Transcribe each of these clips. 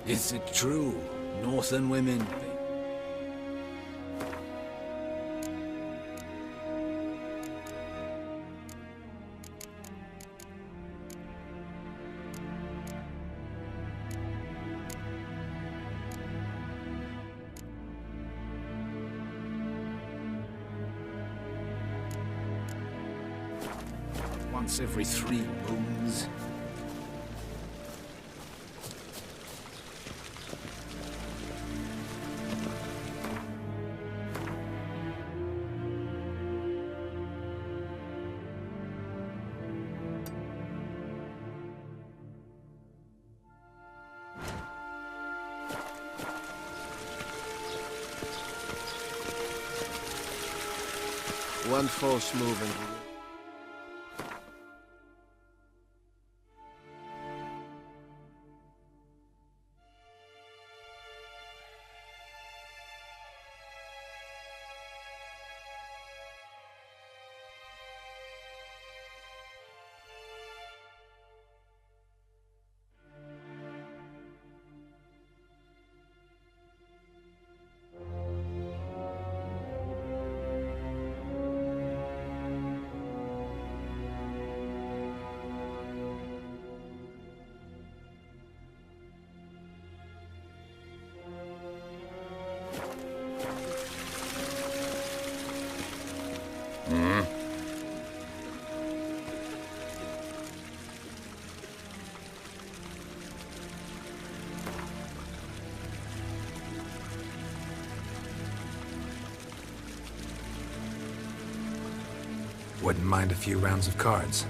Is it true? Northern women... Once every 3 moons. One false move and... Wouldn't mind a few rounds of cards.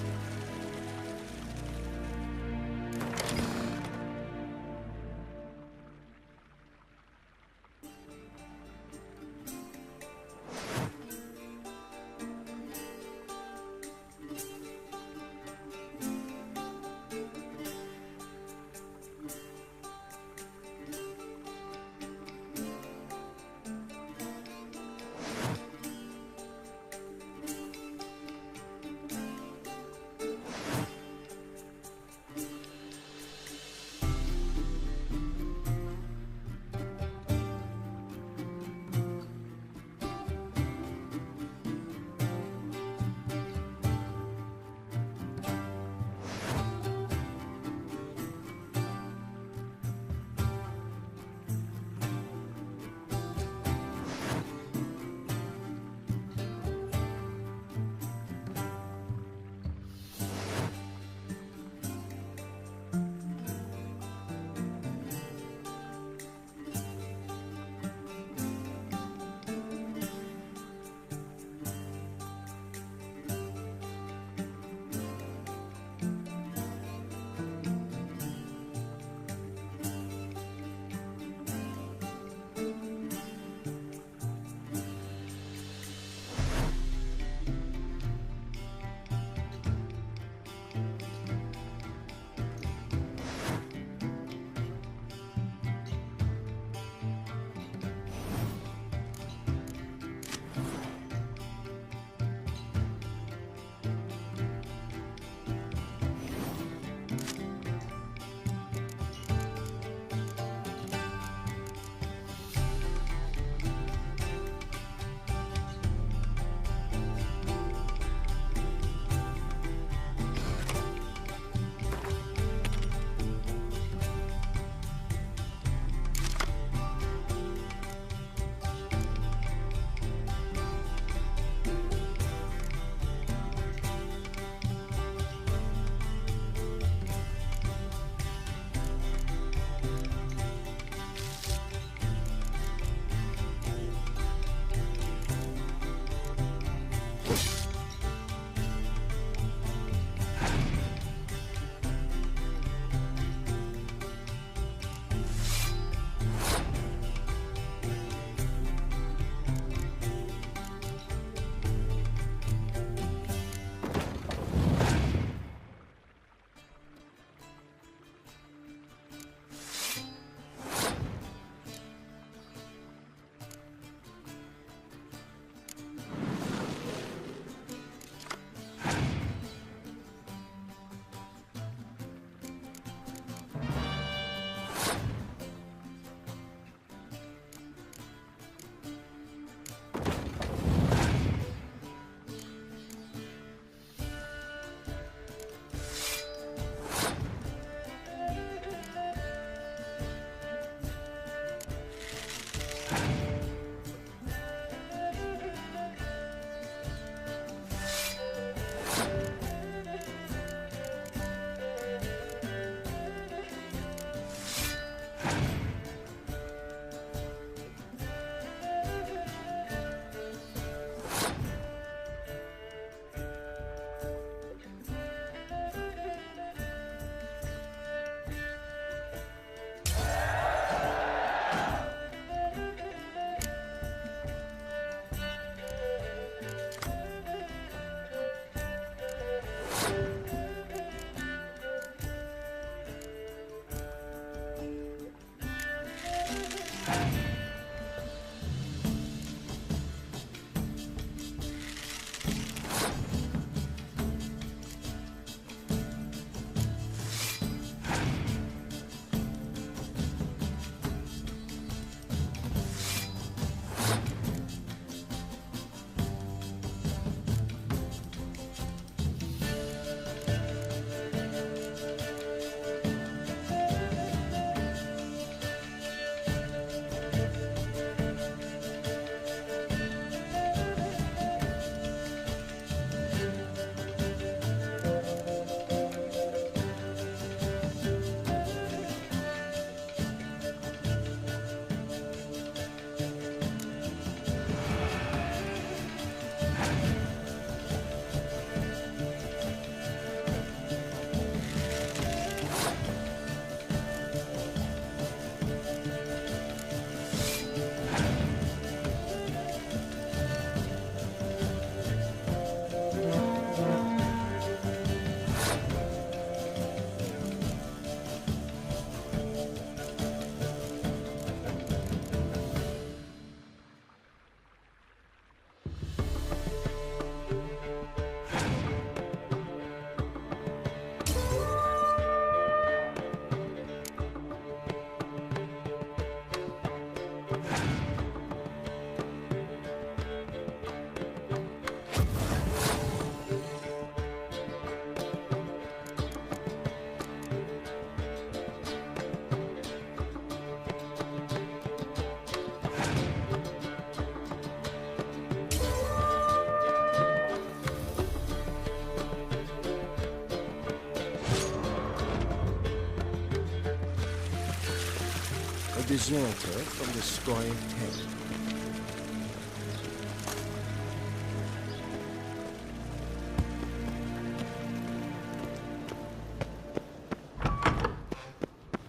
deserter from destroying hell.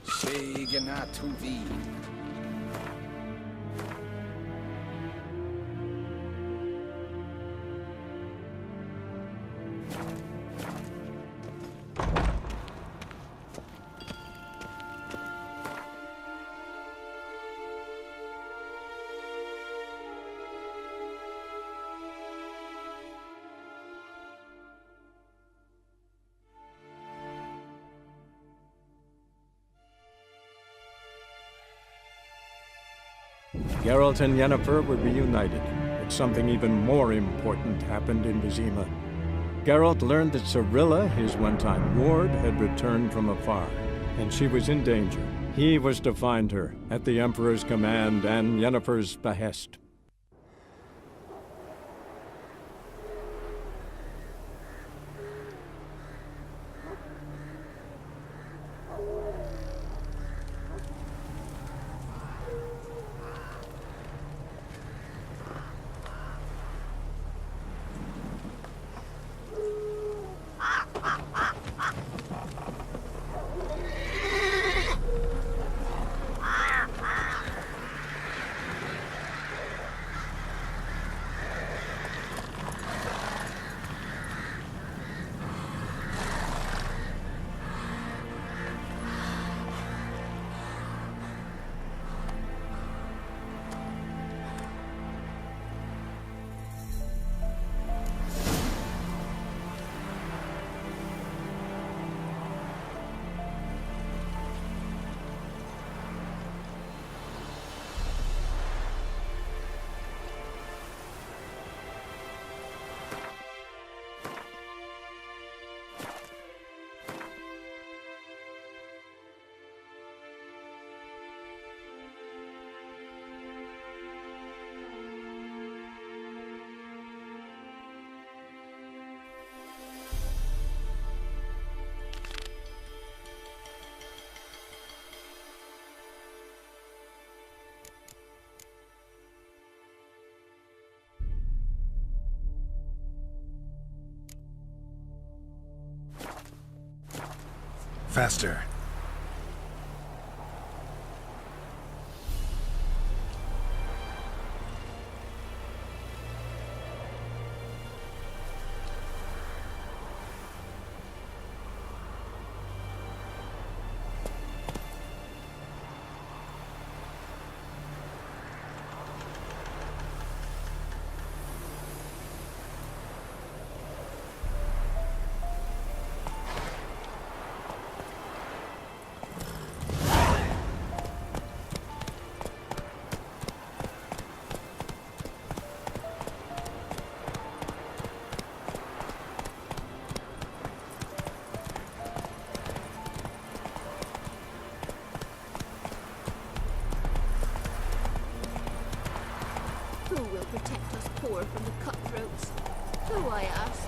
Segena to thee. Geralt and Yennefer were reunited, but something even more important happened in Vizima. Geralt learned that Cirilla, his one-time ward, had returned from afar, and she was in danger. He was to find her, at the Emperor's command and Yennefer's behest. Faster. Who will protect us poor from the cutthroats? Who, I ask?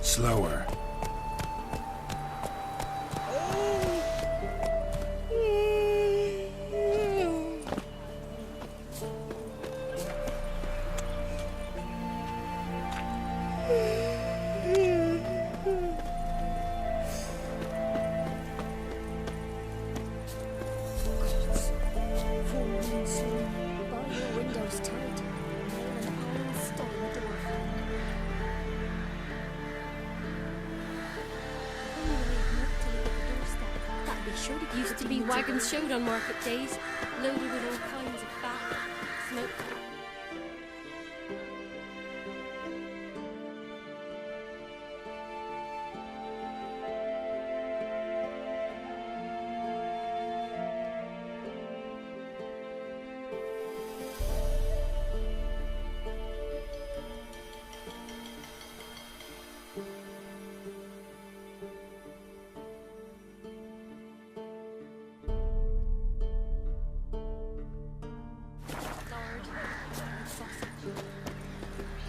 Slower. Used to be wagons showed on market days, loaded with all kinds of fat, smoke.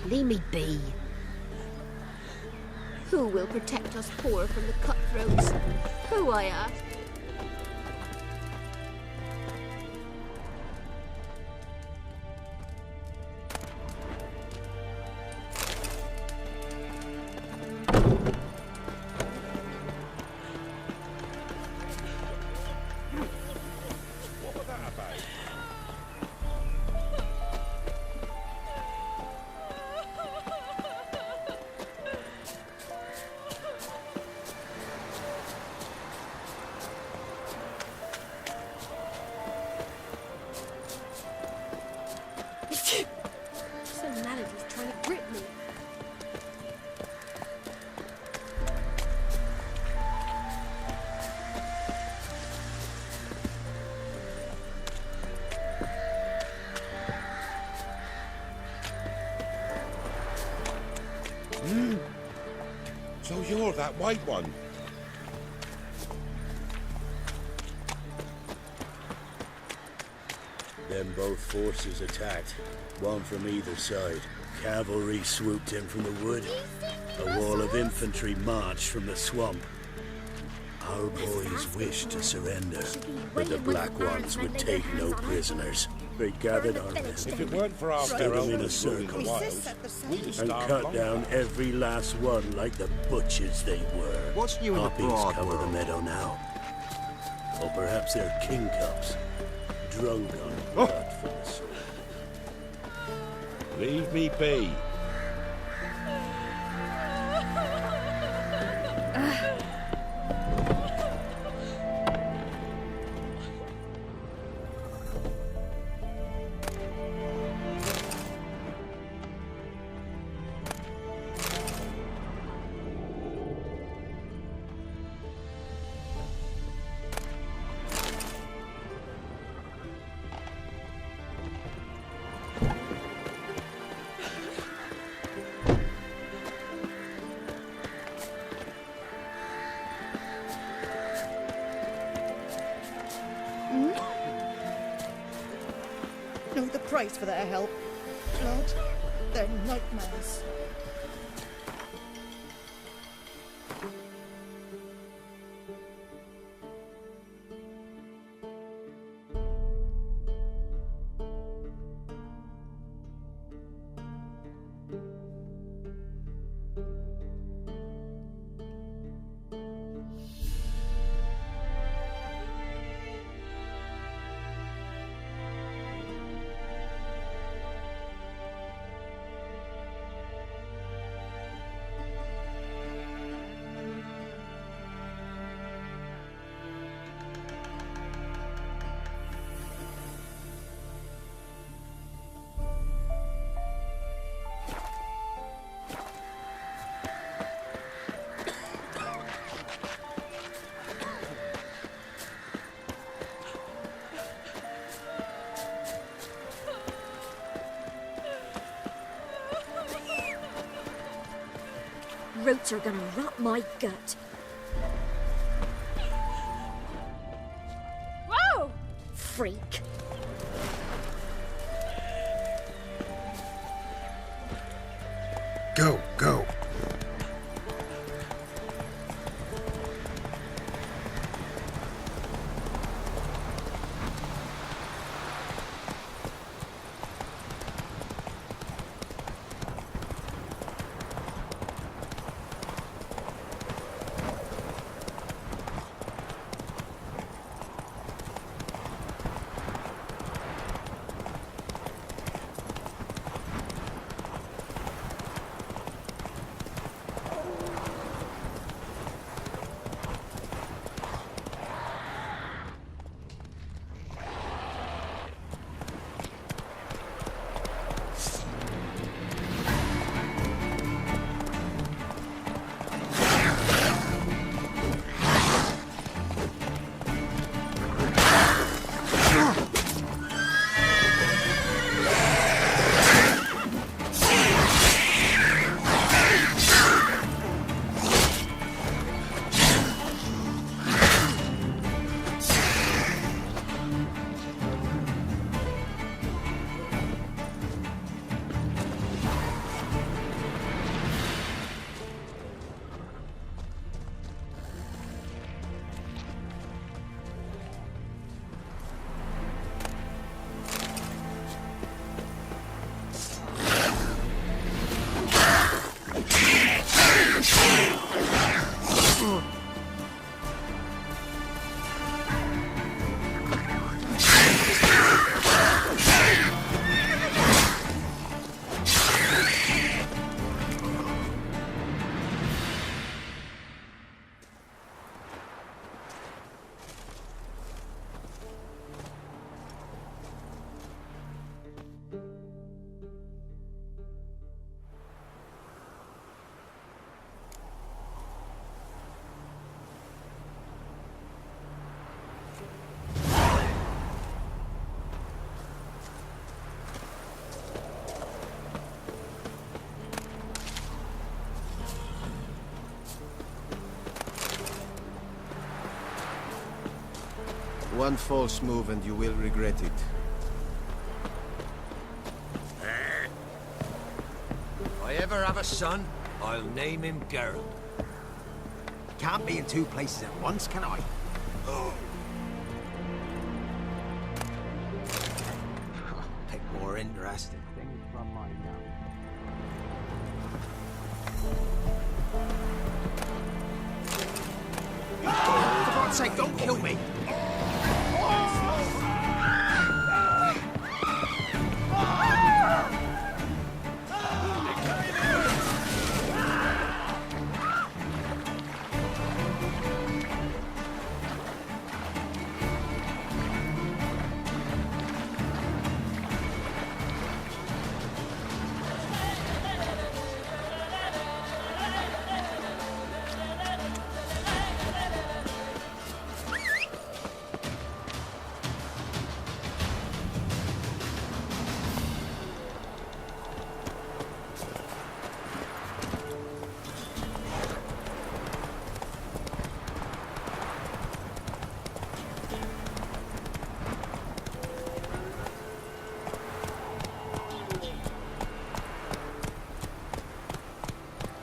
Leave me be. Who will protect us poor from the cutthroats? Who, I ask? Some malady's trying to grip me. So you're that white one? Then both forces attacked, one from either side. Cavalry swooped in from the wood. A wall of infantry marched from the swamp. Our boys wished to surrender, but the Black Ones would take no prisoners. They gathered our men, If it weren't for our stood herald them in a ruling circle, the wilds, we'd have and starved cut long down ago. every last one like the butchers they were. What's new in the Poppies broad cover the world? meadow now. Or perhaps they're kingcups, drunk on blood for the soul. Leave me be. Know the price for their help. Blood, their nightmares. Roots are gonna rot my gut. Whoa! Freak. Go, go. One false move and you will regret it. If I ever have a son, I'll name him Geralt. Can't be in two places at once, can I? Pick more interesting things from my mouth. For God's sake, don't kill me!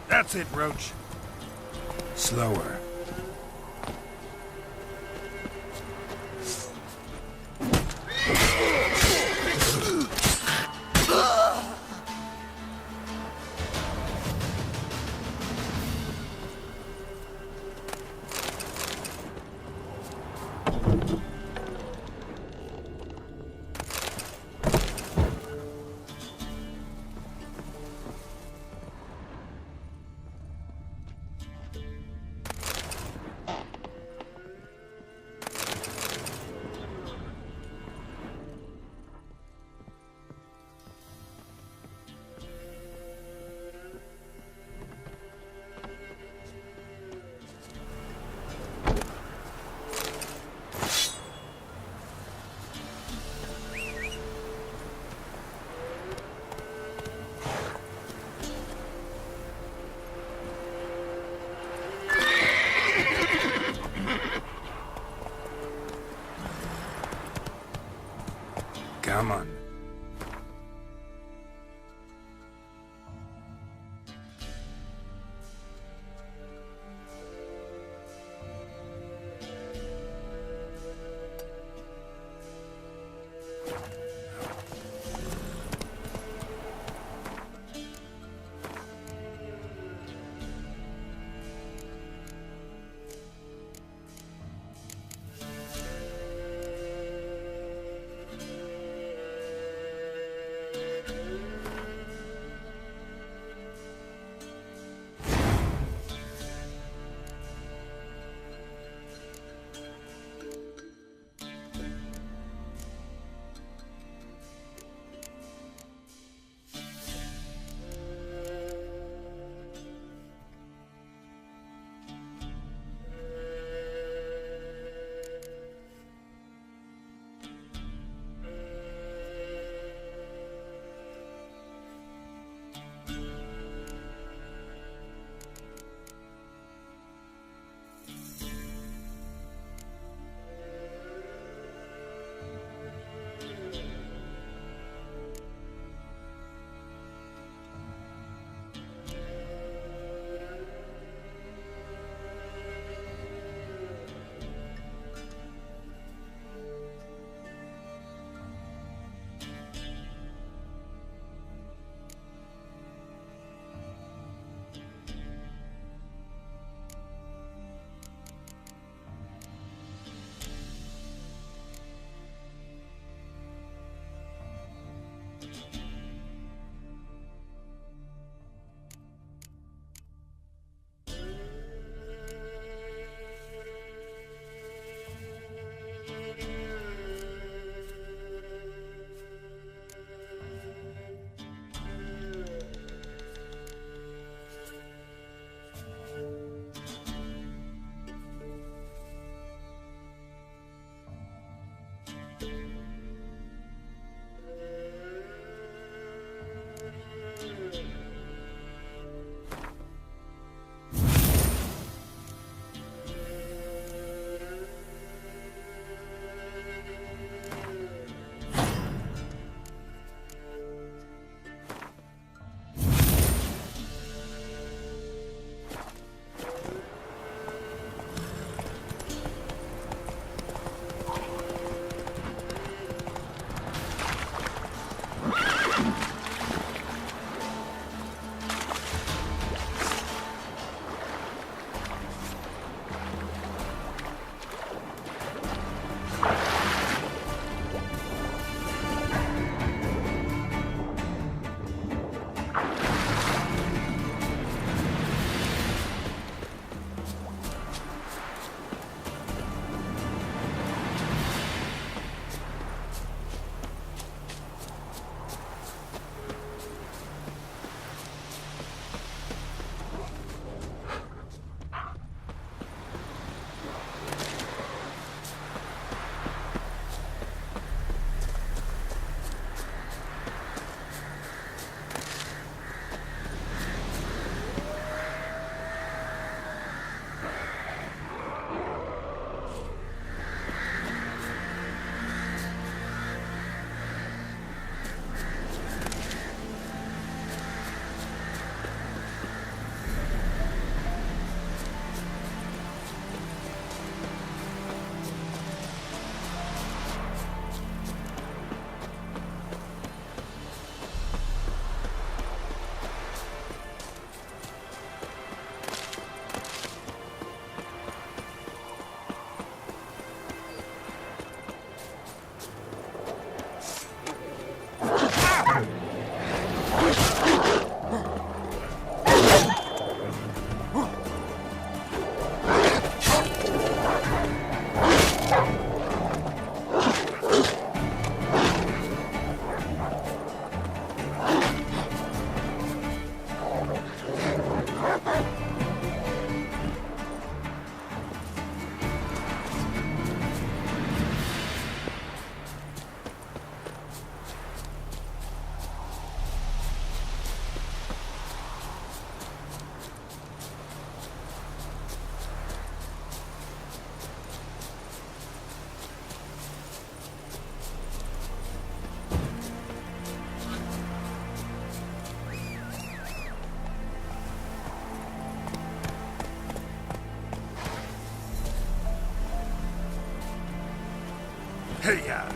That's it, Roach. Slower. Come on. Hey-ya!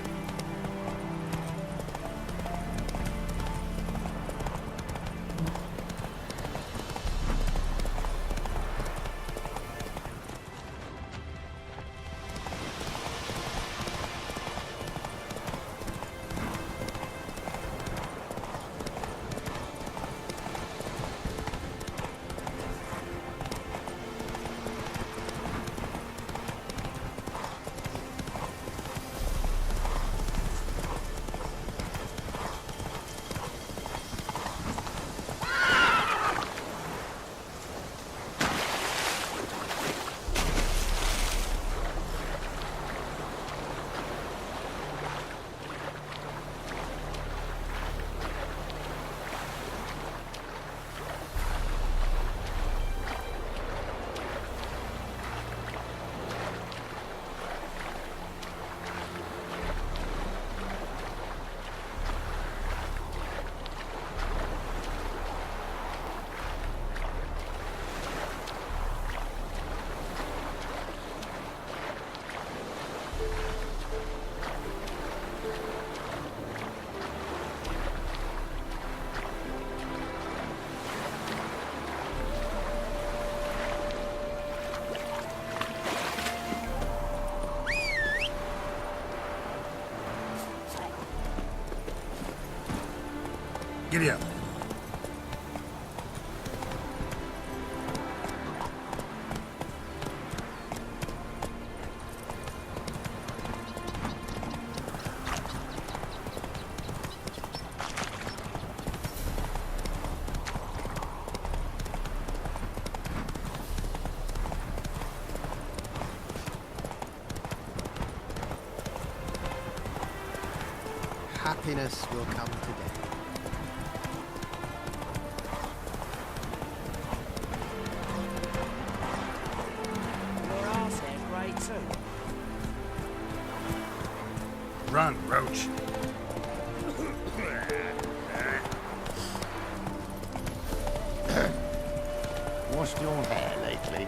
Giddy up. Happiness will come today. Run, Roach. Washed your hair lately?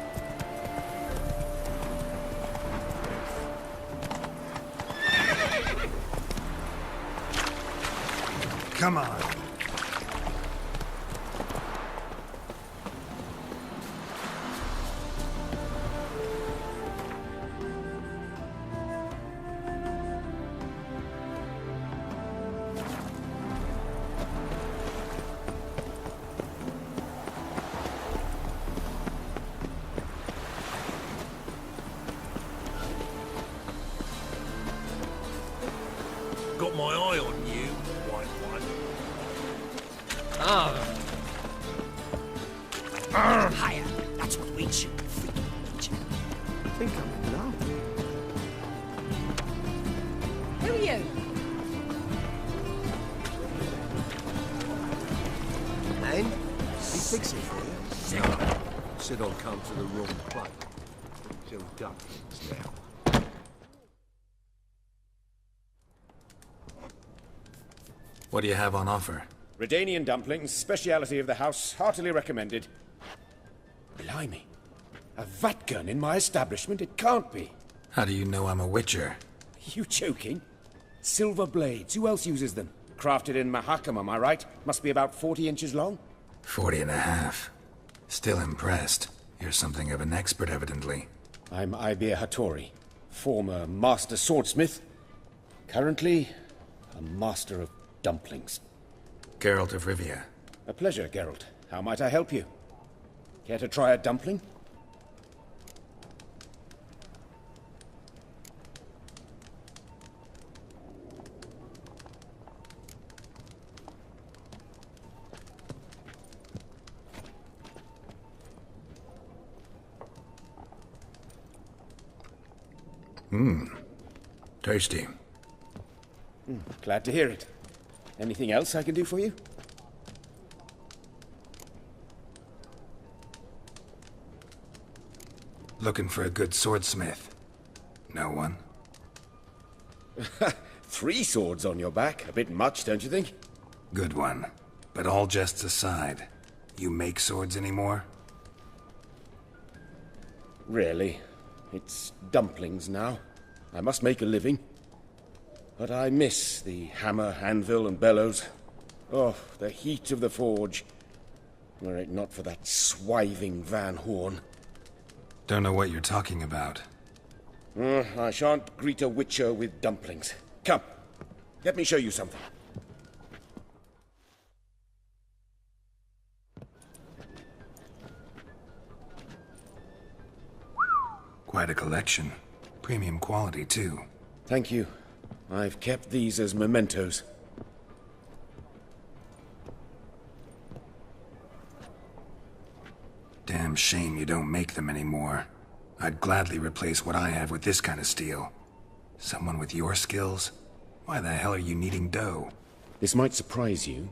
Come on. Got my eye on you, white one. Higher. That's what we should freaking I think I'm in love. Who are you? Name? He fix it for you. No. Said I'll come to the wrong place. Till dumplings now. What do you have on offer? Redanian dumplings, speciality of the house, heartily recommended. Blimey. A vatgun in my establishment? It can't be. How do you know I'm a witcher? Are you joking? Silver blades, who else uses them? Crafted in Mahakam, am I right? Must be about 40 inches long? 40 and a half. Still impressed. You're something of an expert, evidently. I'm Ibir Hattori, former master swordsmith. Currently, a master of dumplings. Geralt of Rivia. A pleasure, Geralt. How might I help you? Care to try a dumpling? Tasty. Glad to hear it. Anything else I can do for you? Looking for a good swordsmith. No one? 3 swords on your back. A bit much, don't you think? Good one. But all jests aside, you make swords anymore? Really? It's dumplings now. I must make a living. But I miss the hammer, anvil, and bellows. Oh, the heat of the forge. Were it not for that swiving Van Horn. Don't know what you're talking about. I shan't greet a witcher with dumplings. Come, let me show you something. Quite a collection. Premium quality, too. Thank you. I've kept these as mementos. Damn shame you don't make them anymore. I'd gladly replace what I have with this kind of steel. Someone with your skills? Why the hell are you needing dough? This might surprise you.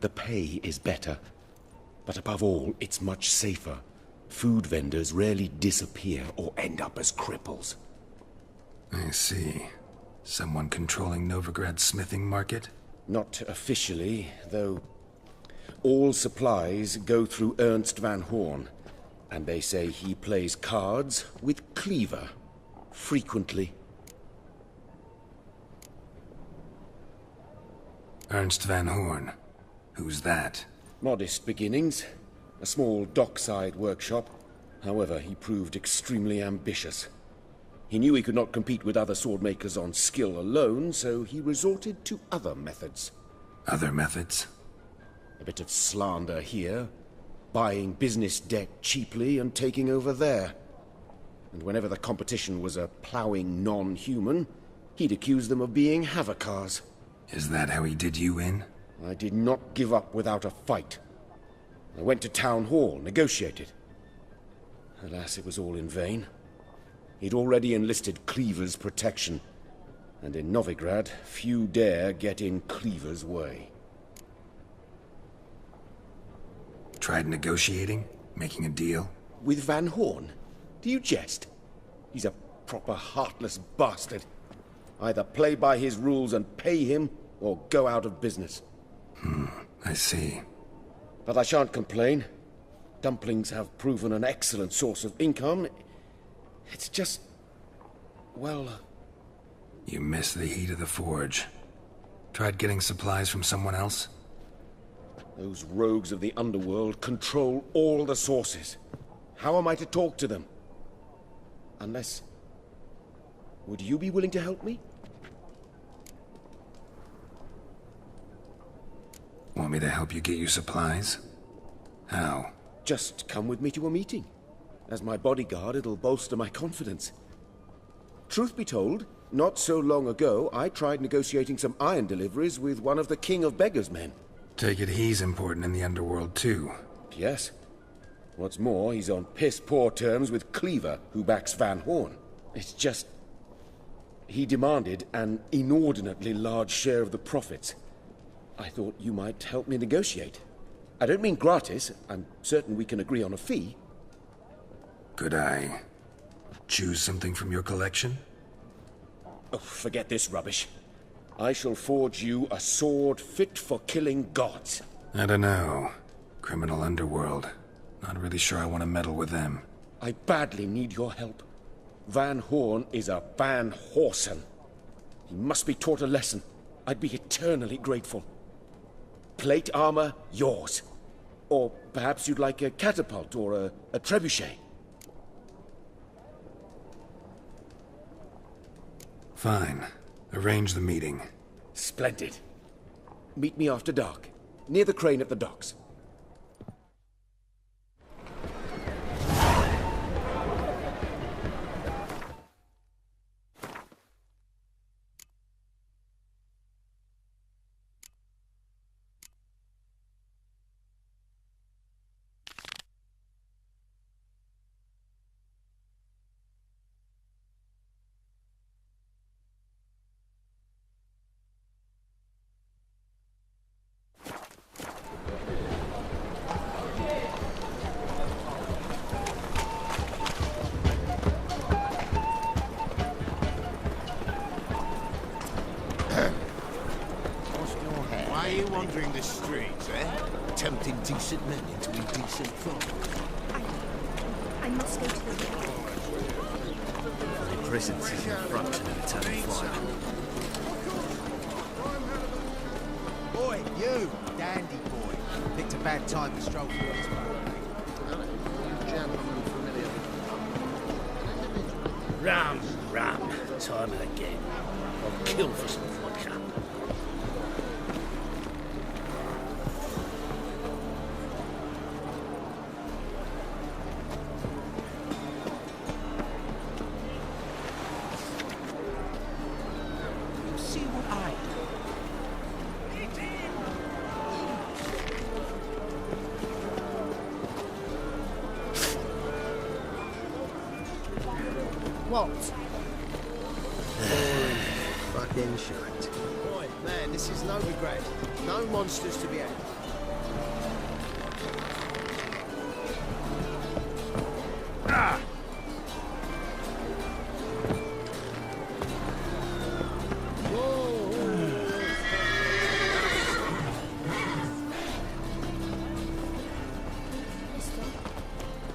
The pay is better. But above all, it's much safer. Food vendors rarely disappear or end up as cripples. I see. Someone controlling Novigrad's smithing market? Not officially, though. All supplies go through Ernst Van Horn, and they say he plays cards with Cleaver, frequently. Ernst Van Horn? Who's that? Modest beginnings. A small dockside workshop. However, he proved extremely ambitious. He knew he could not compete with other swordmakers on skill alone, so he resorted to other methods. Other methods? A bit of slander here, buying business debt cheaply and taking over there. And whenever the competition was a ploughing non-human, he'd accuse them of being Havocars. Is that how he did you in? I did not give up without a fight. I went to Town Hall, negotiated. Alas, it was all in vain. He'd already enlisted Cleaver's protection, and in Novigrad, few dare get in Cleaver's way. Tried negotiating? Making a deal? With Van Horn? Do you jest? He's a proper heartless bastard. Either play by his rules and pay him, or go out of business. I see. But I shan't complain. Dumplings have proven an excellent source of income. It's just... well... You miss the heat of the forge. Tried getting supplies from someone else? Those rogues of the underworld control all the sources. How am I to talk to them? Unless... would you be willing to help me? Want me to help you get you supplies? How? Just come with me to a meeting. As my bodyguard, it'll bolster my confidence. Truth be told, not so long ago, I tried negotiating some iron deliveries with one of the King of Beggars' men. Take it he's important in the underworld, too. Yes. What's more, he's on piss-poor terms with Cleaver, who backs Van Horn. It's just... he demanded an inordinately large share of the profits. I thought you might help me negotiate. I don't mean gratis. I'm certain we can agree on a fee. Could I choose something from your collection? Oh, forget this rubbish. I shall forge you a sword fit for killing gods. I don't know. Criminal underworld. Not really sure I want to meddle with them. I badly need your help. Van Horn is a Van Horsen. He must be taught a lesson. I'd be eternally grateful. Plate armor, yours. Or perhaps you'd like a catapult or a trebuchet. Fine. Arrange the meeting. Splendid. Meet me after dark, near the crane at the docks. Why are you wandering the streets, eh? Tempting decent men into indecent thought. I must go to the The presence is a fraction of eternal fire. Oi, you, dandy boy. Picked a bad time to stroll through this way. Ram, time and again. I'll kill for some vodka. See what I What? fucking shite. Boy, man, this is no regret. No monsters to be had.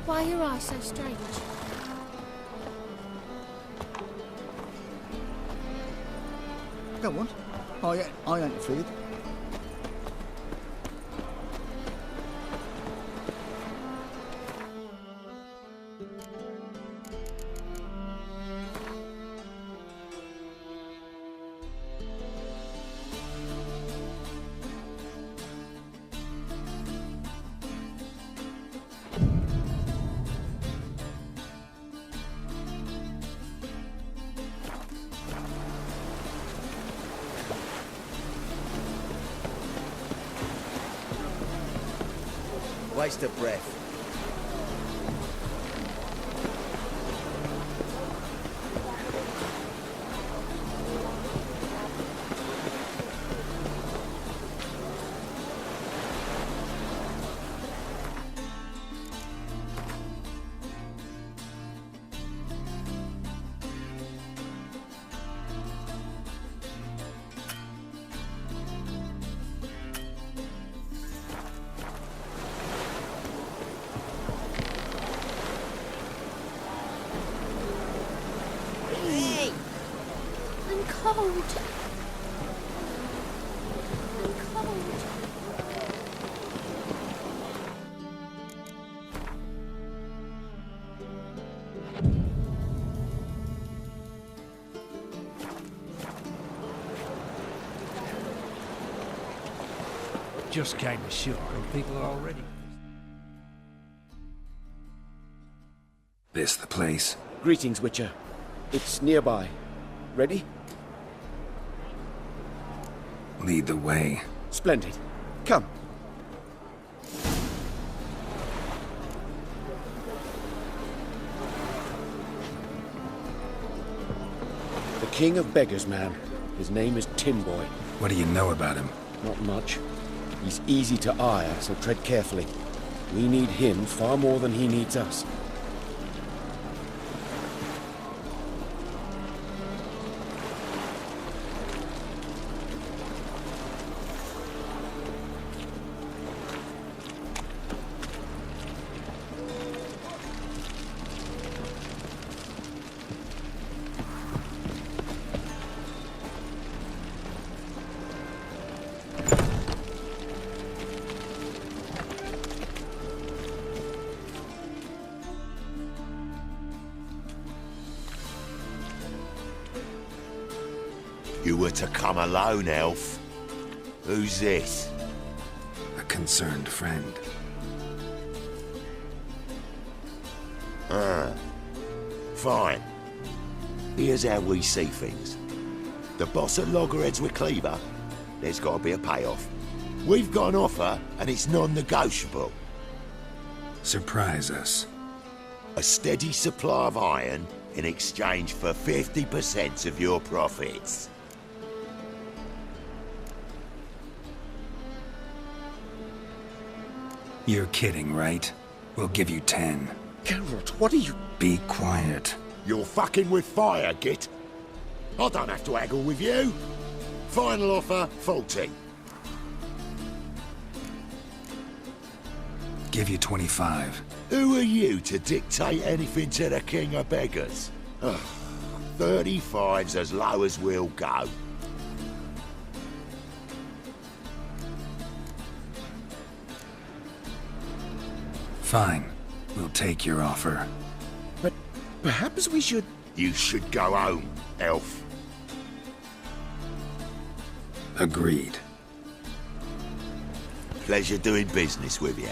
Why are your eyes so strange? Go on. I ain't afraid. Waste of breath. I'm cold. I'm cold. Just came ashore and people are already... This the place? Greetings, Witcher. It's nearby. Ready? Lead the way. Splendid. Come. The King of Beggars, man. His name is Tinboy. What do you know about him? Not much. He's easy to ire, so tread carefully. We need him far more than he needs us. You were to come alone, elf. Who's this? A concerned friend. Fine. Here's how we see things. The boss at Loggerheads with Cleaver, there's got to be a payoff. We've got an offer, and it's non-negotiable. Surprise us. A steady supply of iron in exchange for 50% of your profits. You're kidding, right? We'll give you 10. Geralt, what are you... Be quiet. You're fucking with fire, Git. I don't have to haggle with you. Final offer, 40. Give you 25. Who are you to dictate anything to the King of Beggars? Ugh, 35's as low as we'll go. Fine. We'll take your offer. But perhaps we should... You should go home, elf. Agreed. Pleasure doing business with you.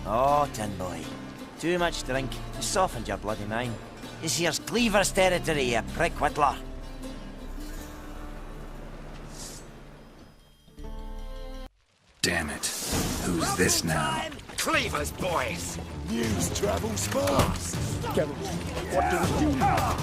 Oh, tin boy. Too much drink has softened your bloody mind. This here's Cleaver's territory, you prick whittler. Damn it. Who's this now? Cleaver's boys! News travels fast! Geralt, what do we do now?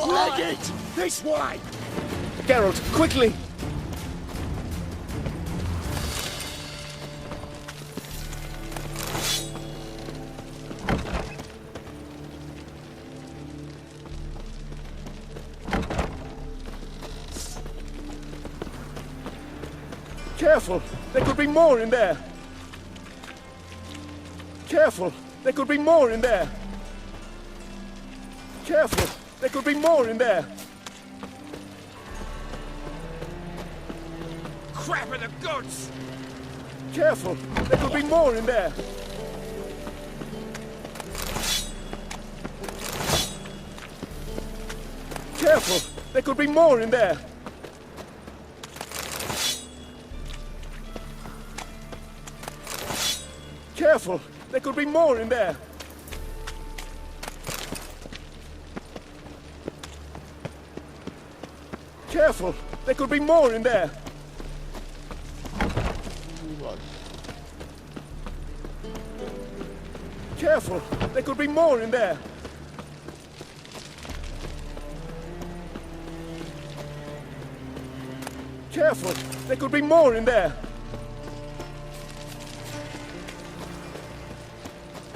Leg it! This way! Geralt, quickly! Careful! There could be more in there! Careful! There could be more in there! Careful! There could be more in there! Crap in the goods! Careful! There could be more in there! Careful! There could be more in there! Careful! There could be more in there! Careful! There could be more in there! Careful! There could be more in there! Careful! There could be more in there!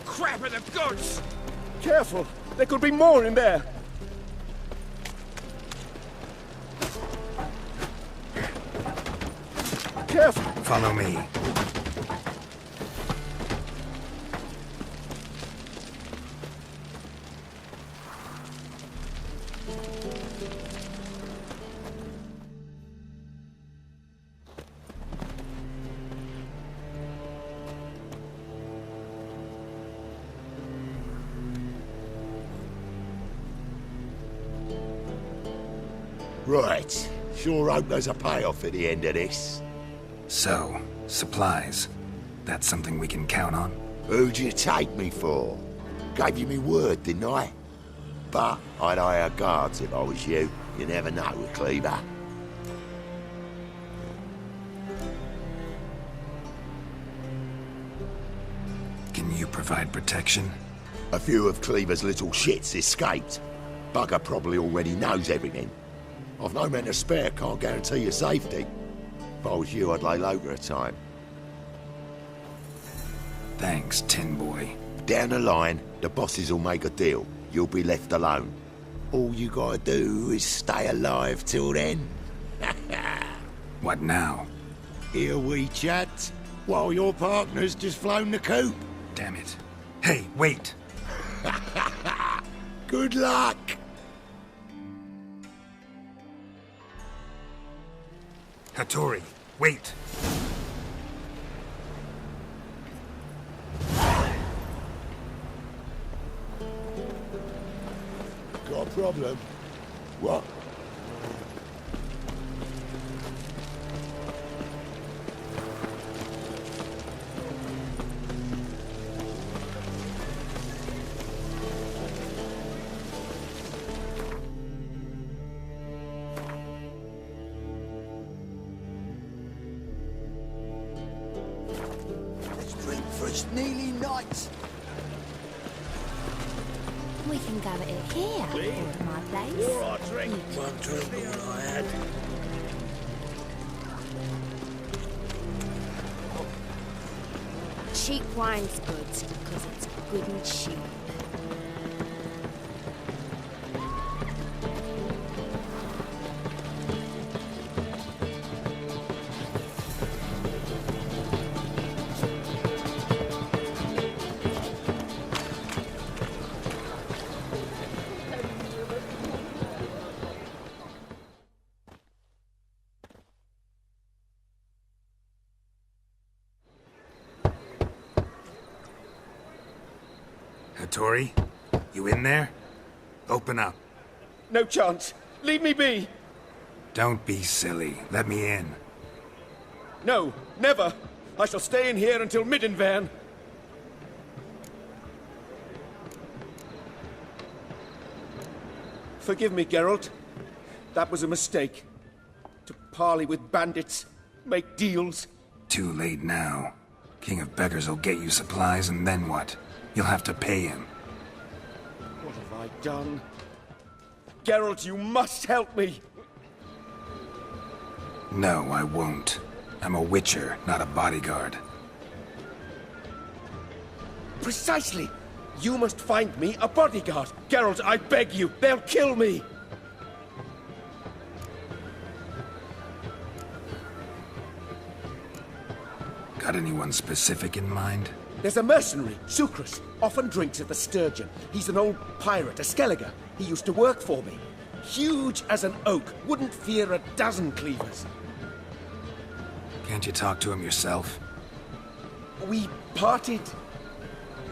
Crap in the goods! Careful! There could be more in there! Careful! Follow me. Right. Sure hope there's a payoff at the end of this. So, supplies. That's something we can count on? Who'd you take me for? Gave you me word, didn't I? But I'd hire guards if I was you. You never know with Cleaver. Can you provide protection? A few of Cleaver's little shits escaped. Bugger probably already knows everything. I've no men to spare, can't guarantee your safety. If I was you, I'd lay low for a time. Thanks, Tin Boy. Down the line, the bosses will make a deal. You'll be left alone. All you gotta do is stay alive till then. What now? Here we chat, while your partner's just flown the coop. Damn it. Hey, wait! Good luck! Hattori, wait! Got a problem? What? It's nearly night. We can go at it here, or my place. All right, drink. One drink all I had. Cheap wine's good, because it's good and cheap. Hattori, you in there? Open up. No chance. Leave me be. Don't be silly. Let me in. No, never. I shall stay in here until Middenvern. Forgive me, Geralt. That was a mistake. To parley with bandits, make deals. Too late now. King of Beggars will get you supplies, and then what? You'll have to pay him. What have I done? Geralt, you must help me! No, I won't. I'm a witcher, not a bodyguard. Precisely! You must find me a bodyguard! Geralt, I beg you! They'll kill me! Got anyone specific in mind? There's a mercenary, Sucrus. Often drinks at the Sturgeon. He's an old pirate, a Skelliger. He used to work for me. Huge as an oak. Wouldn't fear a dozen cleavers. Can't you talk to him yourself? We parted...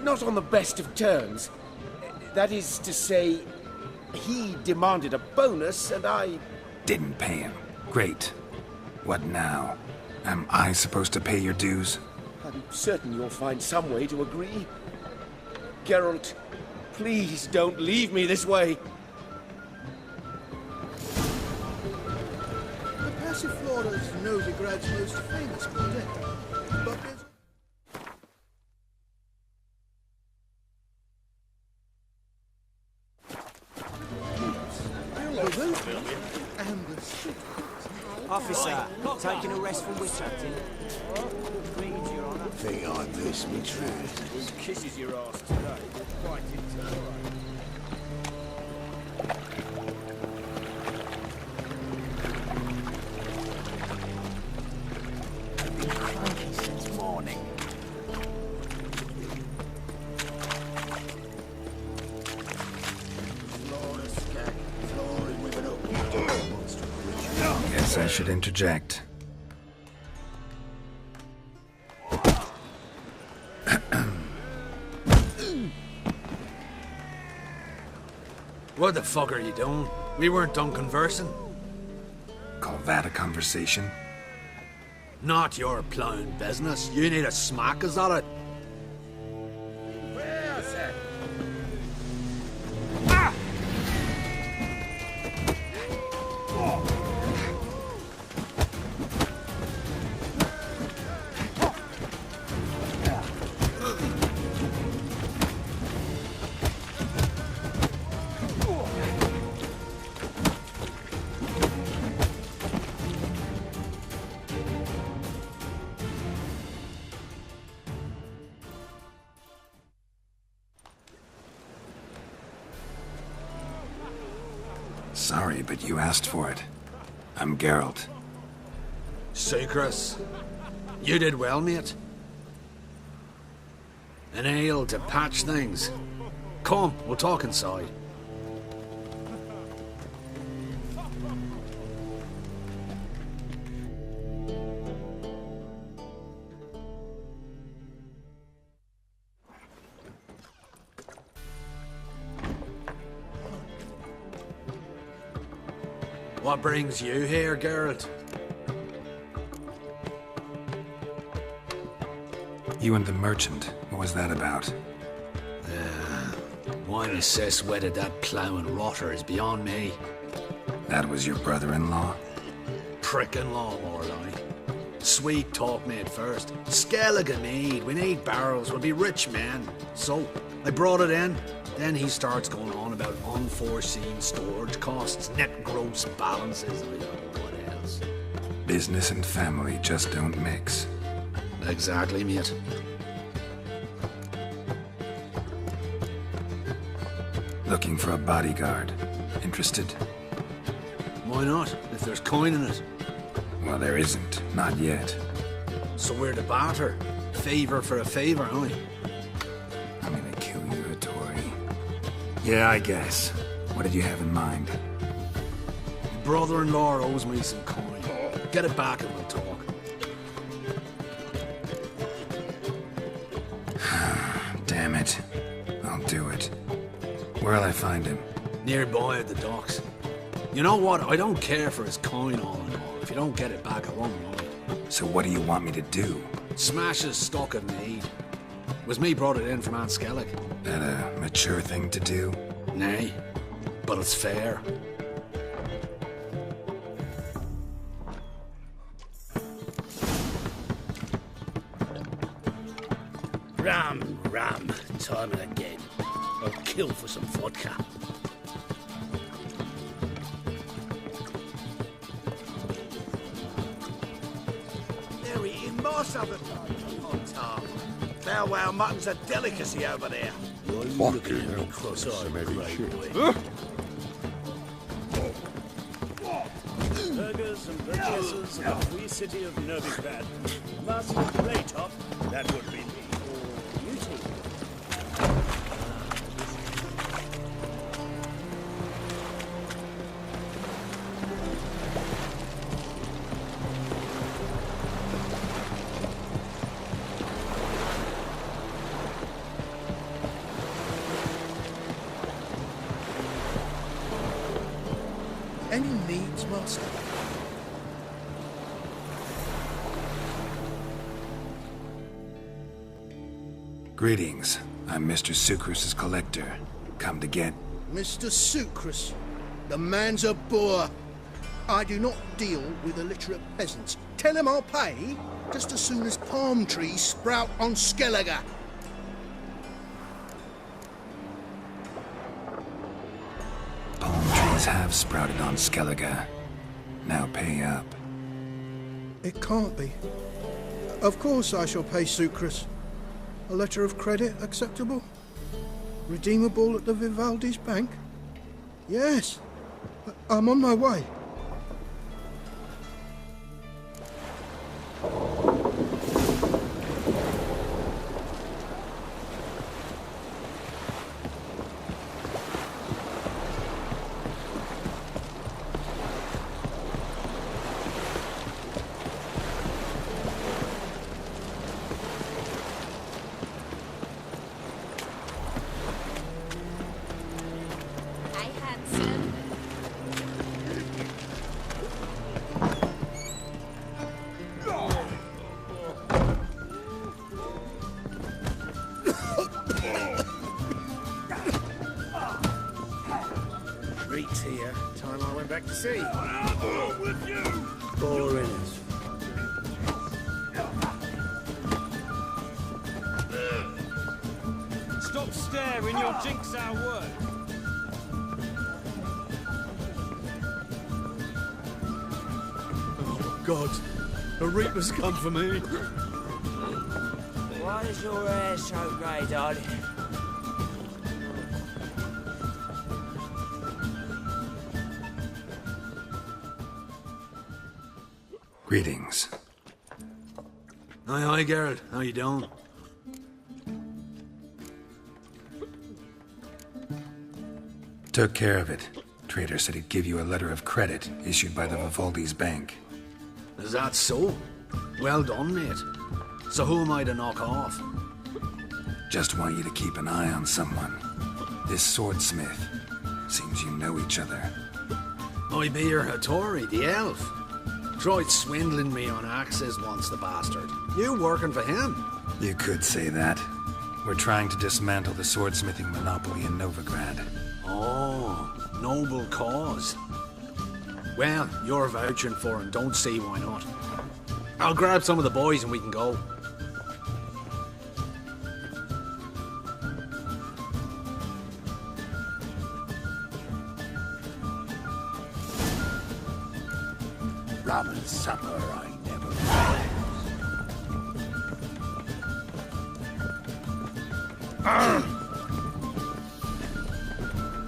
not on the best of terms. That is to say, he demanded a bonus, and I... Didn't pay him. Great. What now? Am I supposed to pay your dues? I'm certain you'll find some way to agree. Geralt, please don't leave me this way. The Passiflora's Novigrad's most famous quartet. But there's... and the street. Officer, taking a rest from witch hunting. Think I missed me train. Kisses your ass today. Quite into Since morning. Guess I should interject. What the fuck are you doing? We weren't done conversing. Call that a conversation? Not your plowing business. You need a smack, is that it? Sorry, but you asked for it. I'm Geralt. Chris, you did well, mate. An ale to patch things. Come, we'll talk inside. What brings you here, Geralt? You and the merchant, what was that about? Why the cess wedded that ploughing rotter is beyond me. That was your brother-in-law? Prick-in-law, more like. Sweet talk made first. Skellige need. We need barrels. We'll be rich men. So, I brought it in. Then he starts going on about unforeseen storage costs, net gross balances, I don't know what else. Business and family just don't mix. Exactly, mate. Looking for a bodyguard. Interested? Why not, if there's coin in it? Well, there isn't. Not yet. So we're to barter. Favor for a favor, aren't we? I'm gonna kill you, Hattori. Yeah, I guess. What did you have in mind? Your brother-in-law owes me some coin. Get it back and we'll talk. Damn it. I'll do it. Where'll I find him? Nearby at the docks. You know what? I don't care for his coin all in all. If you don't get it back, I won't mind. So what do you want me to do? Smash his stock of mead. It was me brought it in from Aunt Skellig. That a mature thing to do? Nay, but it's fair. Ram, time and again. I'll kill for some vodka. They're eating moss of it on top. Bow wow mutton's a delicacy over there. Why are you looking at me cross-eyed, grey boy? Burgers and purchasers of the free city of Novigrad. Master Playtop, that would be me. Or you two. Any needs, master? Greetings. I'm Mr. Sucrus's collector. Come to get... Mr. Sucrus, the man's a boor. I do not deal with illiterate peasants. Tell him I'll pay just as soon as palm trees sprout on Skellige. Palm trees have sprouted on Skellige. Now pay up. It can't be. Of course I shall pay Sucrus. A letter of credit acceptable? Redeemable at the Vivaldi's bank? Yes. I'm on my way. Reek's here. Time I went back to sea. With you! Boring. Stop staring, you'll jinx our work. Oh, God. A reaper's come for me. Why is your hair so grey, darling? Greetings. Hi, Geralt. How you doing? Took care of it. Trader said he'd give you a letter of credit issued by the Vivaldi's bank. Is that so? Well done, mate. So who am I to knock off? Just want you to keep an eye on someone. This swordsmith. Seems you know each other. I be your Hattori, the elf. Tried swindling me on axes once, the bastard. You working for him? You could say that. We're trying to dismantle the swordsmithing monopoly in Novigrad. Oh, noble cause. Well, you're vouching for him, don't see why not. I'll grab some of the boys and we can go. Rum and supper I never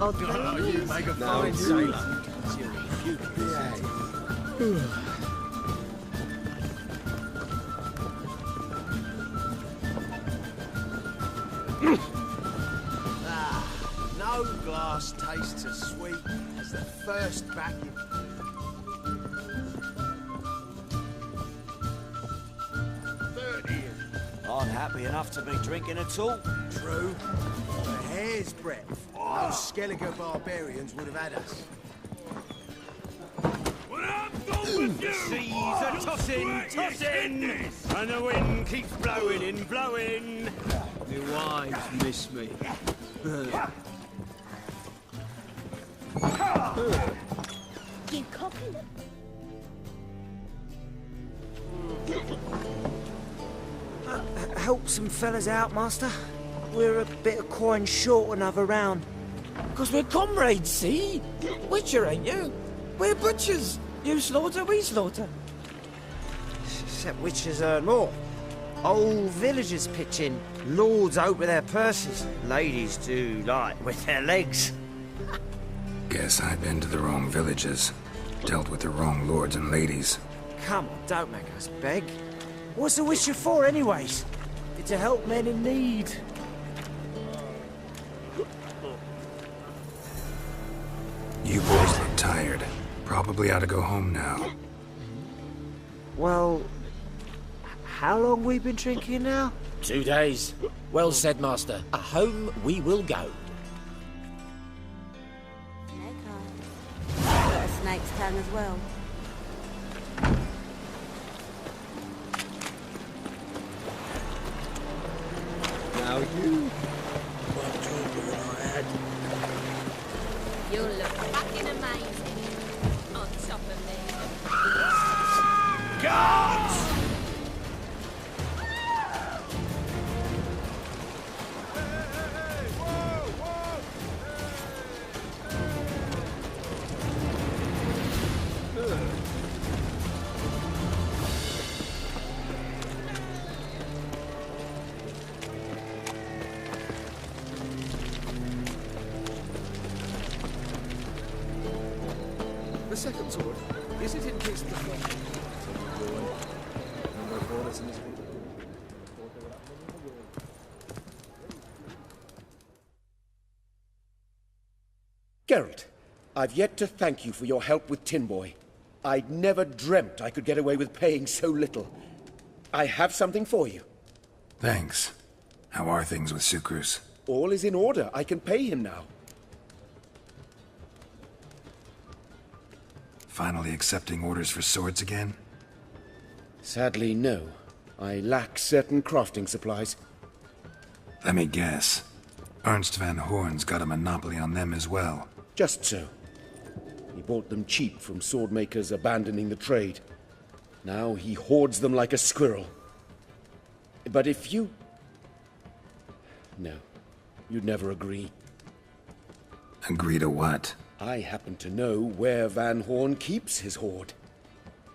You make a fine sailor. No glass tastes as sweet as the first backing. I'm happy enough to be drinking at all. True. A hair's breadth. Those Skellige barbarians would have had us. The seas are tossing, and the wind keeps blowing and blowing. My wives miss me. You copy it? Help some fellas out, master. We're a bit of coin short another round. Because we're comrades, see? Witcher, ain't you? We're butchers. You slaughter, we slaughter. Except witches earn more. Old villagers pitch in. Lords open their purses. Ladies do like with their legs. Guess I've been to the wrong villages. Dealt with the wrong lords and ladies. Come on, don't make us beg. What's the witcher for, anyways? It's to help men in need. You boys look tired. Probably ought to go home now. Well, how long we been drinking now? 2 days. Well said, master. Home we will go. Got a snake's tongue as well. Now you. What trouble I had. You'll look fucking amazing on top of me. Guards! The second sword, is it in case of the flood? Geralt, I've yet to thank you for your help with Tin Boy. I'd never dreamt I could get away with paying so little. I have something for you. Thanks. How are things with Sukrus? All is in order. I can pay him now. Finally accepting orders for swords again? Sadly, no. I lack certain crafting supplies. Let me guess. Ernst van Horn's got a monopoly on them as well. Just so. He bought them cheap from swordmakers abandoning the trade. Now he hoards them like a squirrel. But if you... No, you'd never agree. Agree to what? I happen to know where Van Horn keeps his hoard.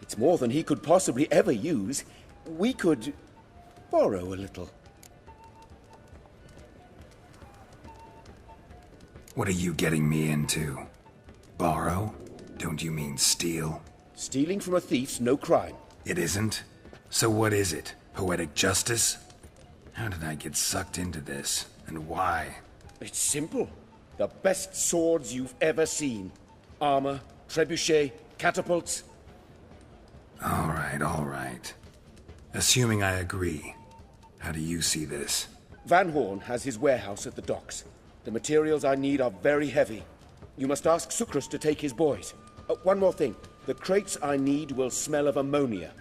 It's more than he could possibly ever use. We could borrow a little. What are you getting me into? Borrow? Don't you mean steal? Stealing from a thief's no crime. It isn't? So what is it? Poetic justice? How did I get sucked into this? And why? It's simple. The best swords you've ever seen. Armor, trebuchet, catapults. All right. Assuming I agree, how do you see this? Van Horn has his warehouse at the docks. The materials I need are very heavy. You must ask Sukrus to take his boys. One more thing. The crates I need will smell of ammonia.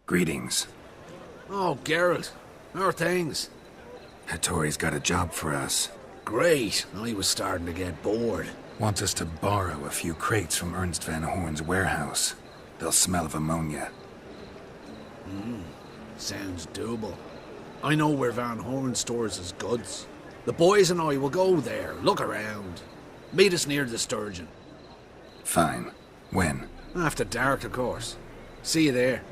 Greetings. Oh, Geralt. How are things? Hattori's got a job for us. Great. I was starting to get bored. Wants us to borrow a few crates from Ernst van Horn's warehouse. They'll smell of ammonia. Sounds doable. I know where Van Horn stores his goods. The boys and I will go there, look around. Meet us near the Sturgeon. Fine. When? After dark, of course. See you there.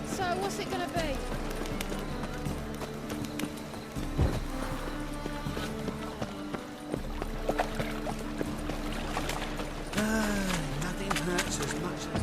So, what's it gonna be? Nothing hurts as much as...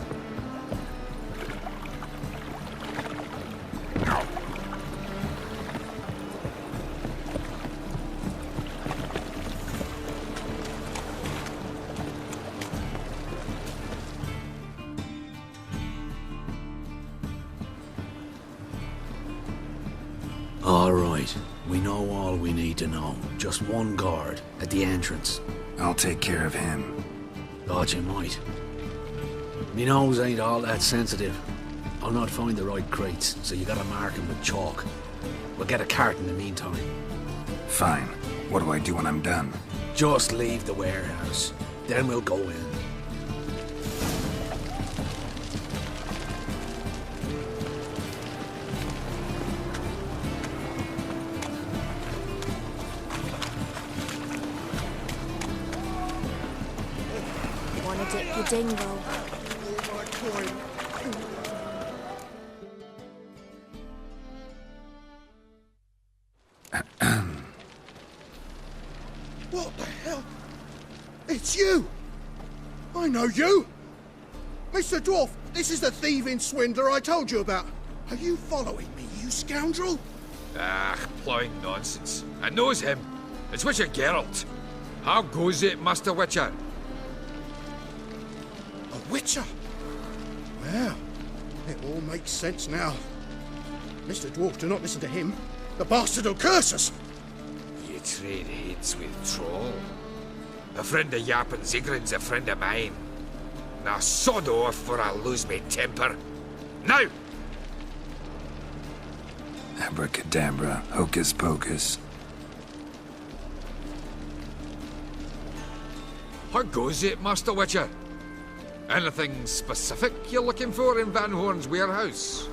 All right. We know all we need to know. Just one guard at the entrance. I'll take care of him. Thought you might. Me nose ain't all that sensitive. I'll not find the right crates, so you gotta mark them with chalk. We'll get a cart in the meantime. Fine. What do I do when I'm done? Just leave the warehouse. Then we'll go in. Wanna dip your dingo? All my coin. What the hell? It's you! I know you! Mr. Dwarf, this is the thieving swindler I told you about. Are you following me, you scoundrel? Ah, plowing nonsense. I knows him. It's Witcher Geralt. How goes it, Master Witcher? A witcher? Well, it all makes sense now. Mr. Dwarf, do not listen to him. The bastard will curse us. You trade heads with troll. A friend of Yap and Zigrin's a friend of mine. Now sod off before I lose my temper. Now! Abracadabra, hocus pocus. How goes it, Master Witcher? Anything specific you're looking for in Van Horn's warehouse?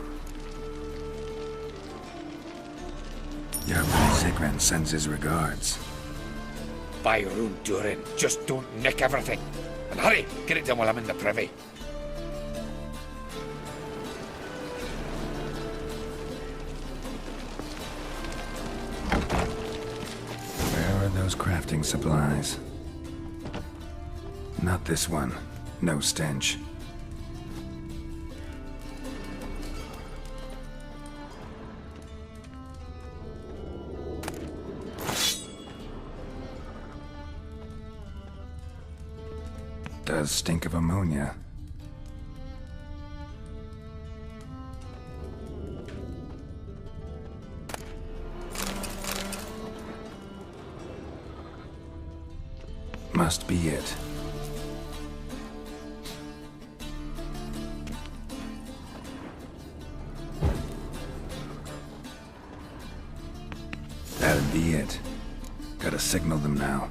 Your friend Zigrin sends his regards. By Rune Durin, just don't nick everything. And hurry, get it done while I'm in the privy. Where are those crafting supplies? Not this one. No stench. Does stink of ammonia. Must be it. That'd be it. Gotta signal them now.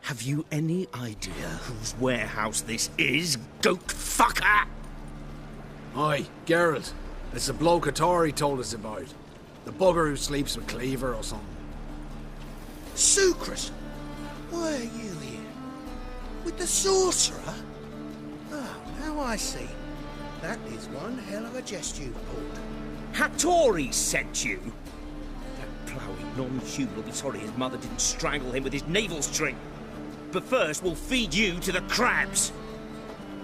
Have you any idea whose warehouse this is, goat fucker? Aye, Geralt. It's the bloke Atari told us about. The bugger who sleeps with Cleaver or something. Sucrus! Why are you here? With the sorcerer? Oh, now I see. That is one hell of a jest you've pulled. Hattori sent you? That ploughing non-human will be sorry his mother didn't strangle him with his navel string. But first, we'll feed you to the crabs.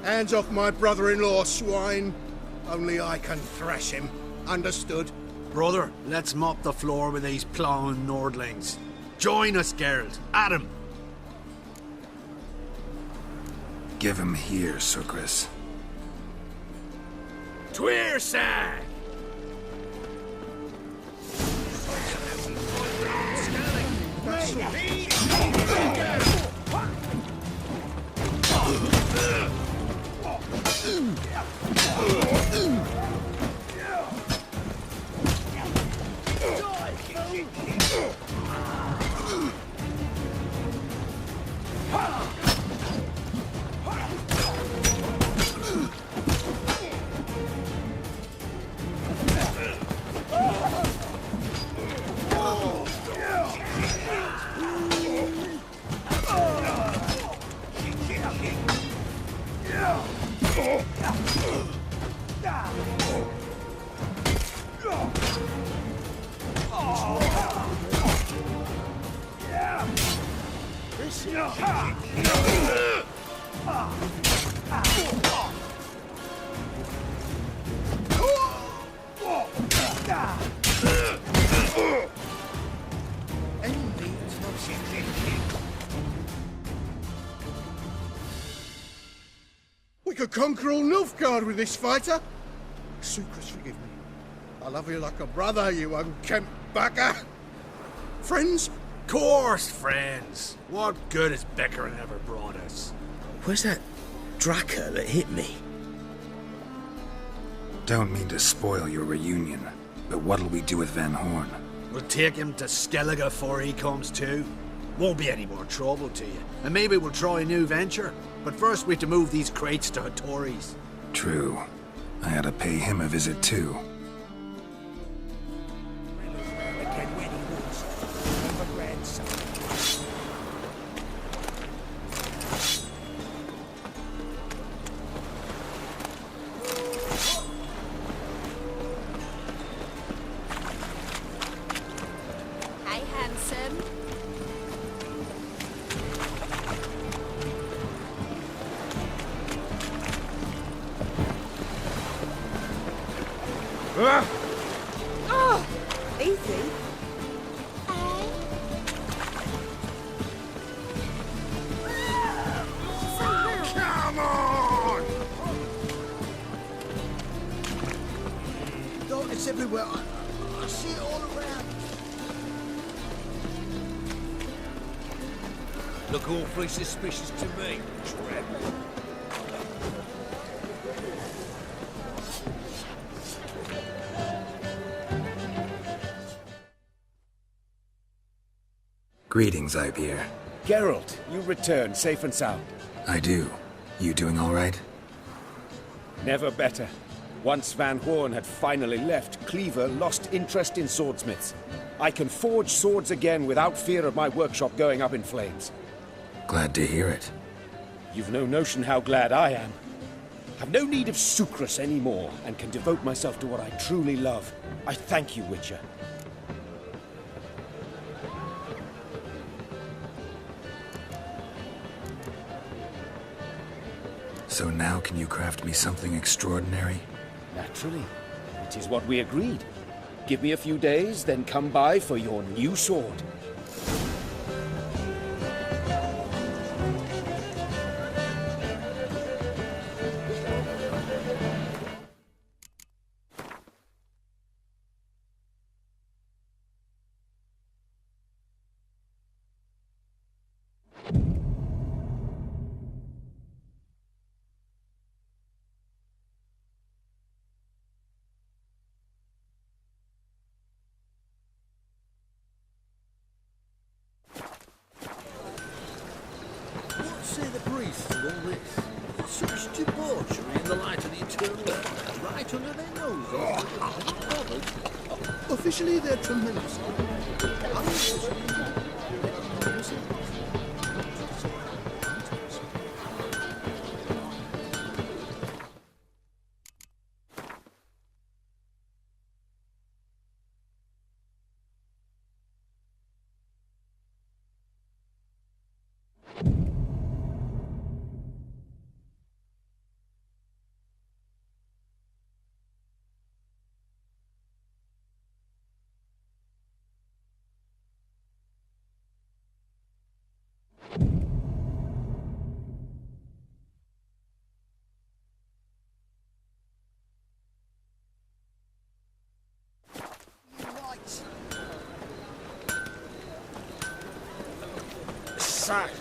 Hands off my brother-in-law, swine. Only I can thrash him. Understood? Brother, let's mop the floor with these plowing Nordlings. Join us, Geralt. Adam. Give him here, Sucrus. Tweersag! We could conquer all Nilfgaard with this fighter. Sucrus, forgive me. I love you like a brother, you unkempt bugger. Friends? Course, friends. What good has bickering ever brought us? Where's that Draka that hit me? Don't mean to spoil your reunion, but what'll we do with Van Horn? We'll take him to Skellige before he comes to. Won't be any more trouble to you. And maybe we'll try a new venture. But first we have to move these crates to Hattori's. True. I had to pay him a visit too. Hi, handsome. Oh, easy. Come on! Darkness everywhere. I see it all around. Look awfully suspicious to me, Treb. Greetings, Ibeer. Geralt, you return safe and sound. I do. You doing all right? Never better. Once Van Horn had finally left, Cleaver lost interest in swordsmiths. I can forge swords again without fear of my workshop going up in flames. Glad to hear it. You've no notion how glad I am. I've no need of Sucrus anymore, and can devote myself to what I truly love. I thank you, Witcher. So now can you craft me something extraordinary? Naturally. It is what we agreed. Give me a few days, then come by for your new sword. What say the priests of all this? Such debauchery in the light of the eternal earth, right under their noses. Officially, they're tremendous. Such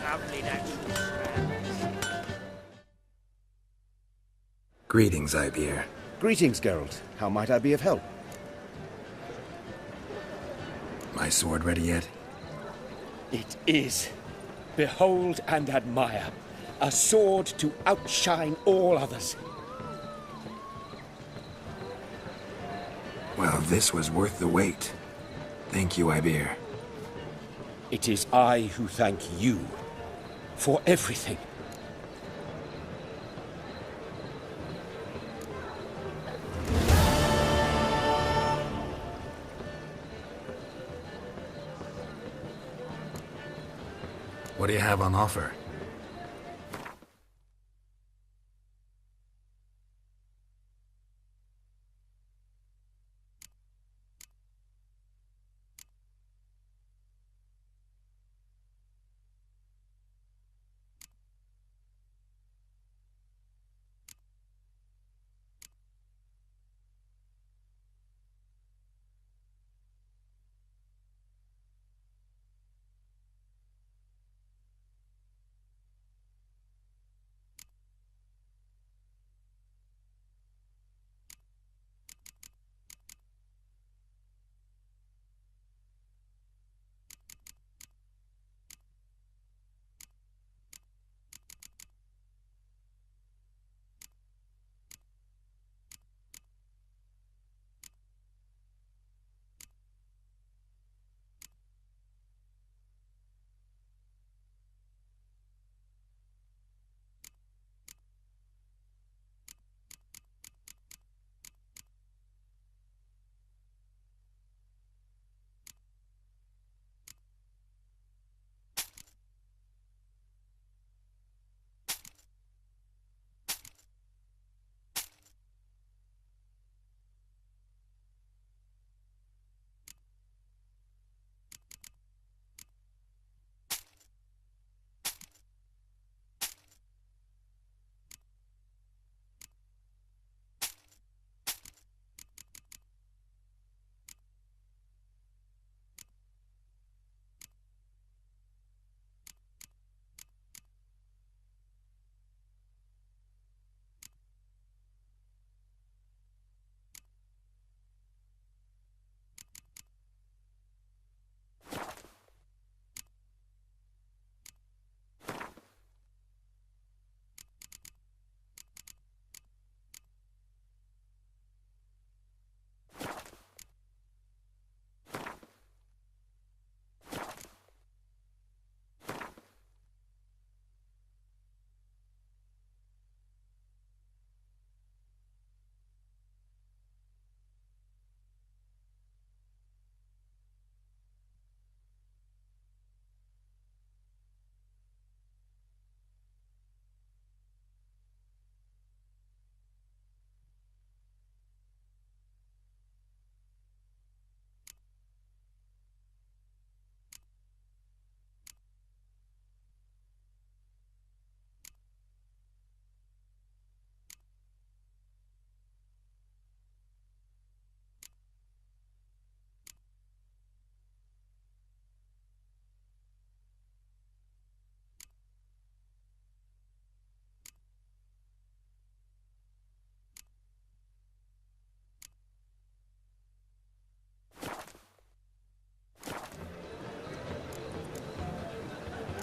lovely natural surroundings. Greetings, Ibeer. Greetings, Geralt. How might I be of help? My sword ready yet? It is. Behold and admire. A sword to outshine all others. Well, this was worth the wait. Thank you, Ibeer. It is I who thank you for everything. do you have on offer?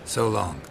So long.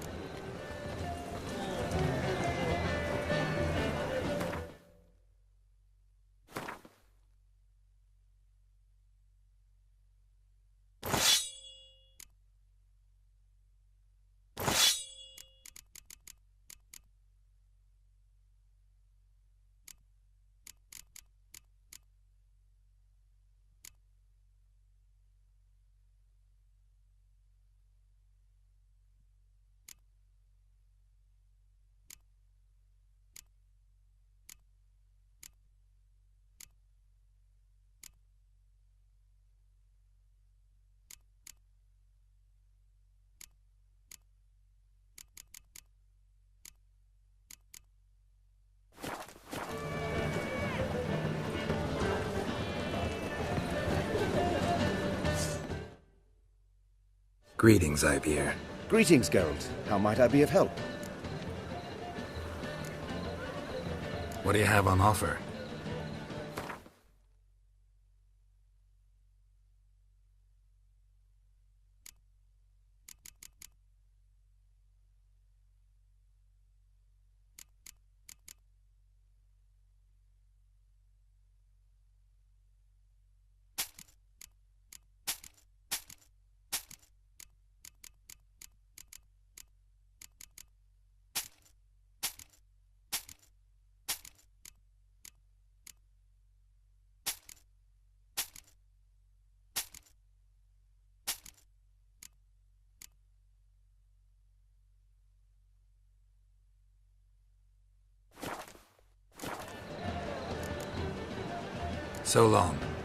Greetings, Ibeer. Greetings, Geralt. How might I be of help? What do you have on offer? So long.